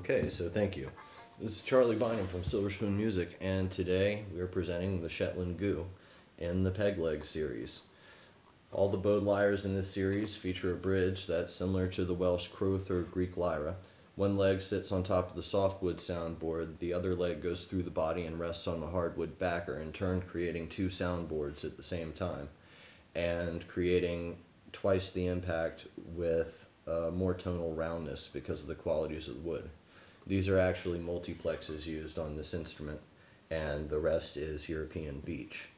Okay, so thank you. This is Charlie Bynum from Silver Spoon Music, and today we are presenting the Shetland Gue in the PegLeg series. All the Bowed Lyres in this series feature a bridge that's similar to the Welsh Crwth or Greek Lyra. One leg sits on top of the softwood soundboard, the other leg goes through the body and rests on the hardwood backer, in turn creating two soundboards at the same time, and creating twice the impact with more tonal roundness because of the qualities of the wood. These are actually multiplexes used on this instrument, and the rest is European Beech.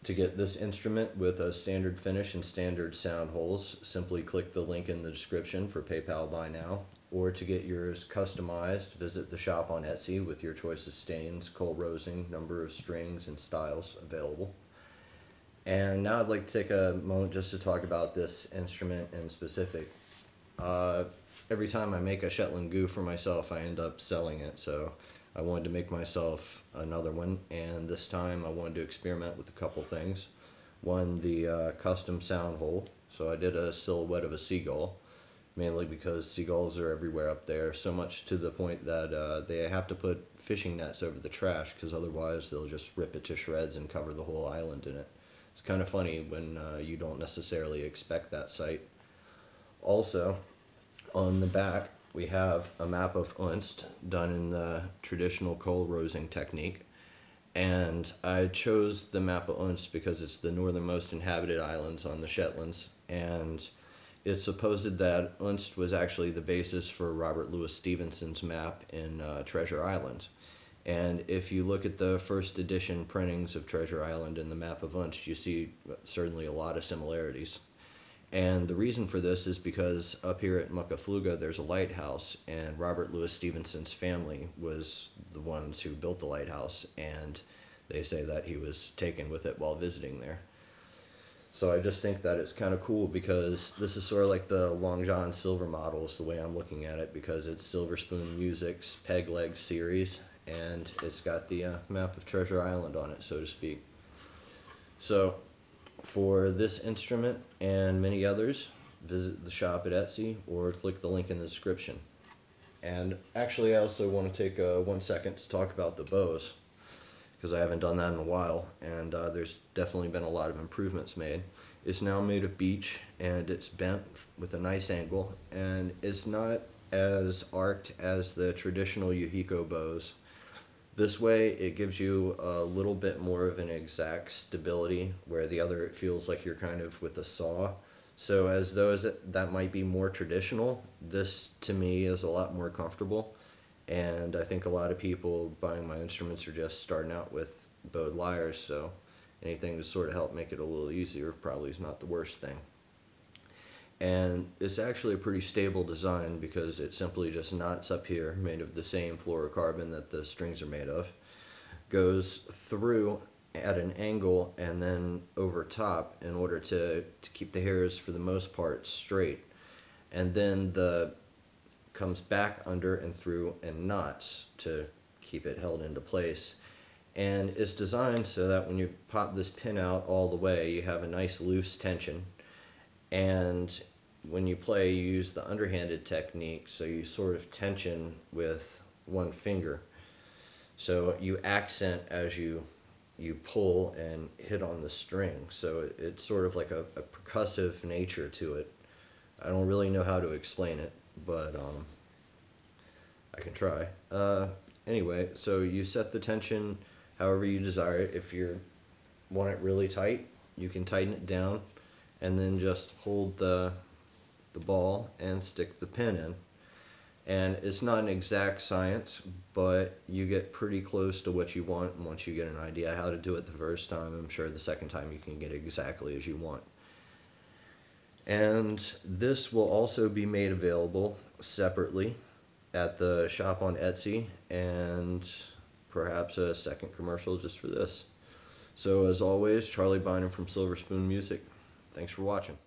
To get this instrument with a standard finish and standard sound holes, simply click the link in the description for PayPal Buy Now, or to get yours customized, visit the shop on Etsy with your choice of stains, coal rosing, number of strings, and styles available. And now I'd like to take a moment just to talk about this instrument in specific. Every time I make a Shetland Gue for myself, I end up selling it, so I wanted to make myself another one, and this time I wanted to experiment with a couple things. One, the custom sound hole. So I did a silhouette of a seagull, mainly because seagulls are everywhere up there, so much to the point that they have to put fishing nets over the trash, because otherwise they'll just rip it to shreds and cover the whole island in it. It's kind of funny when you don't necessarily expect that sight. Also, on the back, we have a map of Unst done in the traditional coal rosing technique. And I chose the map of Unst because it's the northernmost inhabited islands on the Shetlands. And it's supposed that Unst was actually the basis for Robert Louis Stevenson's map in Treasure Island. And if you look at the first edition printings of Treasure Island and the map of Unst, you see certainly a lot of similarities. And the reason for this is because up here at Muckafluga there's a lighthouse, and Robert Louis Stevenson's family was the ones who built the lighthouse, and they say that he was taken with it while visiting there. So I just think that it's kind of cool because this is sort of like the Long John Silver model is the way I'm looking at it, because it's Silver Spoon Music's PegLeg series, and it's got the map of Treasure Island on it, so to speak. So for this instrument and many others, visit the shop at Etsy or click the link in the description. And actually I also want to take 1 second to talk about the bows, because I haven't done that in a while, and there's definitely been a lot of improvements made. It's now made of beech, and it's bent with a nice angle, and it's not as arced as the traditional Jouhikko bows. This way it gives you a little bit more of an exact stability, where the other it feels like you're kind of with a saw. So as though that might be more traditional, this to me is a lot more comfortable, and I think a lot of people buying my instruments are just starting out with Bowed Lyres, so anything to sort of help make it a little easier probably is not the worst thing. And it's actually a pretty stable design because it simply just knots up here, made of the same fluorocarbon that the strings are made of, goes through at an angle and then over top in order to keep the hairs for the most part straight, and then comes back under and through and knots to keep it held into place. And it's designed so that when you pop this pin out all the way, you have a nice loose tension, and when you play you use the underhanded technique, so you sort of tension with one finger, so you accent as you pull and hit on the string, so it's sort of like a percussive nature to it. I don't really know how to explain it, but I can try. Anyway, so you set the tension however you desire it. If you want it really tight, you can tighten it down and then just hold the ball and stick the pin in. And it's not an exact science, but you get pretty close to what you want, and once you get an idea how to do it the first time, I'm sure the second time you can get it exactly as you want. And this will also be made available separately at the shop on Etsy, and perhaps a second commercial just for this. So as always, Charlie Bynum from Silver Spoon Music. Thanks for watching.